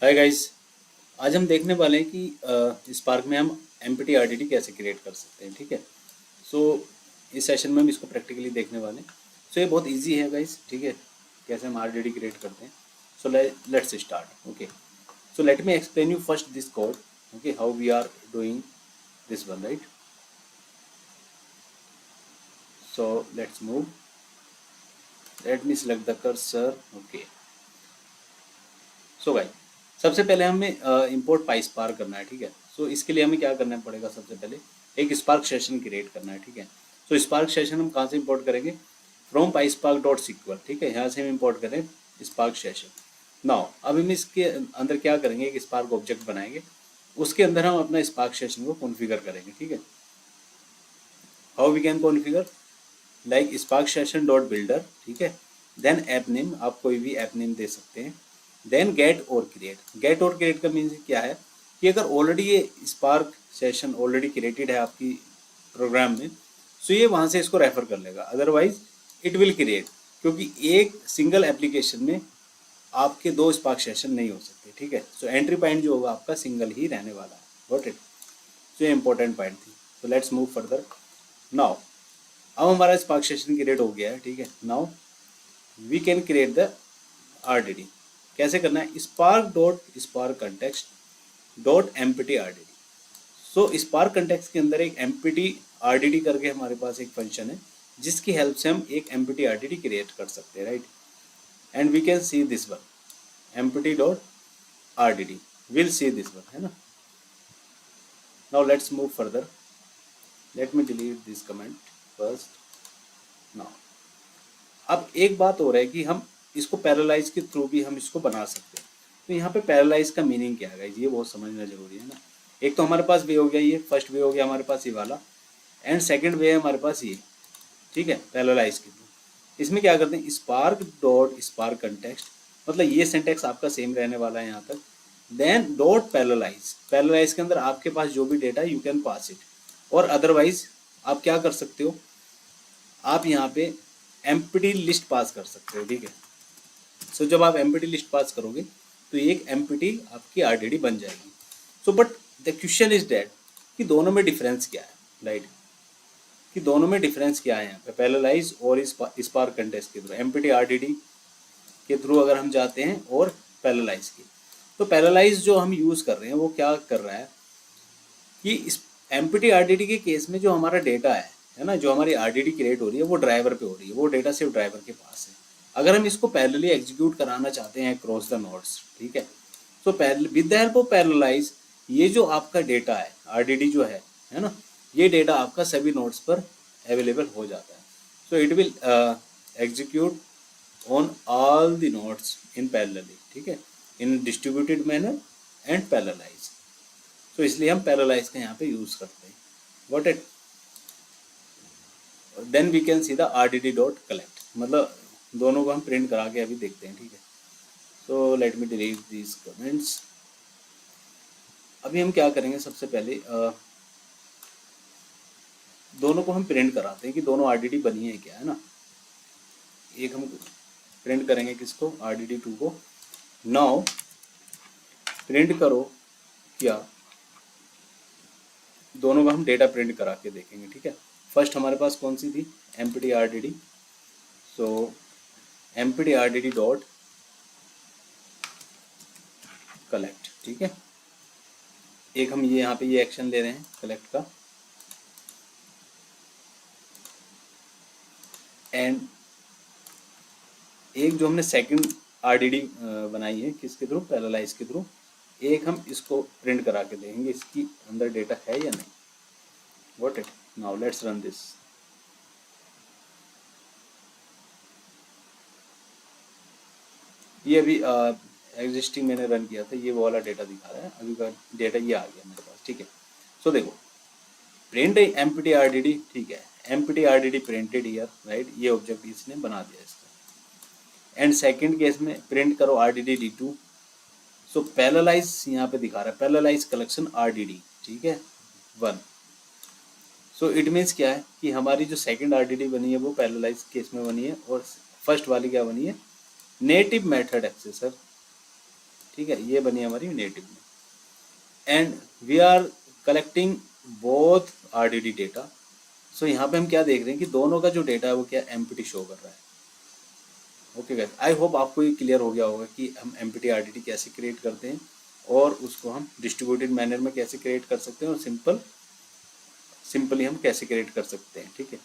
Hi guys. आज हम देखने वाले हैं कि स्पार्क में हम एम्प्टी आरडीडी कैसे क्रिएट कर सकते हैं। ठीक है। सो इस सेशन में हम इसको प्रैक्टिकली देखने वाले हैं। सो ये बहुत इजी है गाइस। ठीक है, कैसे हम आरडीडी क्रिएट करते हैं। So let's start. Okay, so let me explain you first this code. Okay, how we are doing this one, right. So let's move, let me select the cursor. Okay, so guys, सबसे पहले हमें import पाई spark करना है। ठीक है। सो इसके लिए हमें क्या करना पड़ेगा, सबसे पहले एक स्पार्क सेशन क्रिएट करना है। ठीक है। सो स्पार्क सेशन हम कहाँ से इंपोर्ट करेंगे, from PySpark dot SQL. ठीक है, यहाँ से हम इंपोर्ट करें स्पार्क सेशन। नाउ अब हम इसके अंदर क्या करेंगे, एक स्पार्क ऑब्जेक्ट बनाएंगे, उसके अंदर हम अपना स्पार्क सेशन को कॉन्फ़िगर करेंगे। ठीक है, how we can configure, like spark session dot builder. ठीक है, देन ऐप नेम, आप कोई भी ऐप नेम दे सकते हैं। देन गेट और क्रिएट। गेट और क्रिएट का मीन्स क्या है कि अगर ऑलरेडी ये स्पार्क सेशन ऑलरेडी क्रिएटेड है आपकी प्रोग्राम में, सो ये वहाँ से इसको रेफर कर लेगा, अदरवाइज इट विल क्रिएट, क्योंकि एक सिंगल एप्लीकेशन में आपके दो स्पार्क सेशन नहीं हो सकते। ठीक है। सो एंट्री पॉइंट जो होगा आपका सिंगल ही रहने वाला है। Got it. सो ये इंपॉर्टेंट पॉइंट थी। सो लेट्स मूव फर्दर। नाउ अब हमारा स्पार्क सेशन क्रिएट हो गया है। ठीक है। Now we can create the RDD. कैसे करना है, Spark dot Spark context dot empty RDD. So Spark context के अंदर एक एम्प्टी आरडीडी करके हमारे पास एक फंक्शन है, जिसकी हेल्प से हम एक एम्प्टी आरडीडी क्रिएट कर सकते हैं, right. And we can see this one, empty dot RDD, will see this one, है ना। Now let's move further. Let me delete this comment first. Now अब एक बात हो रहा है कि हम इसको पैरेलाइज के थ्रू भी हम इसको बना सकते हैं। तो यहाँ पे पैरेलाइज का मीनिंग क्या है, ये बहुत समझना जरूरी है ना। एक तो हमारे पास वे हो गया, ये फर्स्ट वे हो गया हमारे पास ये वाला, एंड सेकंड वे है हमारे पास ये। ठीक है, पैरेलाइज के थ्रू इसमें क्या करते हैं, स्पार्क डॉट स्पार्क कंटेक्स्ट, मतलब ये सिंटेक्स आपका सेम रहने वाला है यहाँ तक। देन डॉट पैरेलाइज, पैरेलाइज के अंदर आपके पास जो भी data you can pass it, और अदरवाइज आप क्या कर सकते हो, आप यहाँ पे एम्प्टी लिस्ट पास कर सकते हो। ठीक है। सो जब आप एम्प्टी लिस्ट पास करोगे तो ये एक एम्प्टी आपकी आरडीडी बन जाएगी। So but the question is that कि दोनों में डिफरेंस क्या है, राइट। कि दोनों में डिफरेंस क्या है यहाँ पे, पैरेलाइज और स्पार्क कंटेक्स्ट के थ्रू, एम्प्टी आरडीडी के थ्रू अगर हम जाते हैं और पैरेलाइज के, तो पैरेलाइज जो हम यूज़ कर रहे हैं वो क्या कर रहा है कि इस एम्प्टी आरडीडी के केस में जो हमारा डेटा है ना, जो हमारी आरडीडी क्रिएट हो रही है वो ड्राइवर पे हो रही है, वो डेटा सिर्फ ड्राइवर के पास है। अगर हम इसको पैरेलली एग्जीक्यूट कराना चाहते हैं अक्रॉस द नोड्स, ठीक है, तो विद द हेल्प ऑफ पैरेलाइज ये जो आपका डेटा है आरडीडी जो है ना, ये डेटा आपका सभी नोड्स पर अवेलेबल हो जाता है। So it will execute on all the nodes in parallelly. ठीक है, इन डिस्ट्रीब्यूटेड मैनर एंड पैरेलाइज। तो इसलिए हम पैरेलाइज का यहाँ पे यूज करते हैं। Got it. Then we can see the RDD dot collect, मतलब दोनों को हम प्रिंट करा के अभी देखते हैं। ठीक है। सो let me delete these comments. अभी हम क्या करेंगे, सबसे पहले दोनों को हम प्रिंट कराते हैं कि दोनों आरडीडी बनी है क्या, है ना। एक हम प्रिंट करेंगे किसको, आरडीडी 2 को। नाउ प्रिंट करो क्या, दोनों का हम डेटा प्रिंट करा के देखेंगे। ठीक है। फर्स्ट हमारे पास कौन सी थी, एम्प्टी आरडीडी। सो एम्प्टी आरडीडी डॉट कलेक्ट। ठीक है, एक हम ये यहाँ पे ये एक्शन ले रहे हैं कलेक्ट का, एंड एक जो हमने सेकंड आरडीडी बनाई है किसके थ्रू, पैरेलाइज के थ्रू, एक हम इसको प्रिंट करा के देखेंगे इसकी अंदर डेटा है या नहीं। What it. Now let's run this. ये अभी एग्जिस्टिंग मैंने रन किया था, ये वो वाला डेटा दिखा रहा है, अभी का डेटा ये आ गया मेरे पास। ठीक है। सो देखो, प्रिंट एम्प्टी आरडीडी, ठीक है, empty RDD printed here, right, ये ऑब्जेक्ट इसने बना दिया इसका। एंड सेकंड केस में प्रिंट करो आरडीडी डी2। सो पैरेलाइज यहाँ पे दिखा रहा है, पैरेलाइज कलेक्शन आरडीडी, ठीक है, 1। सो इट मीन्स क्या है कि हमारी जो सेकंड आरडीडी बनी है वो पैरेलाइज केस में बनी है, और फर्स्ट वाली क्या बनी है, नेटिव मेथड एक्सेसर ठीक है, ये बनी हमारी नेटिव में। And we are collecting both RDD data. So यहाँ पे हम क्या देख रहे हैं कि दोनों का जो डेटा है वो क्या एम्प्टी शो कर रहा है। ओके गाइस, आई होप आपको ये क्लियर हो गया होगा कि हम एम्प्टी RDD कैसे क्रिएट करते हैं और उसको हम डिस्ट्रीब्यूटेड मैनर में कैसे क्रिएट कर सकते हैं और सिंपली हम कैसे क्रिएट कर सकते हैं। ठीक है,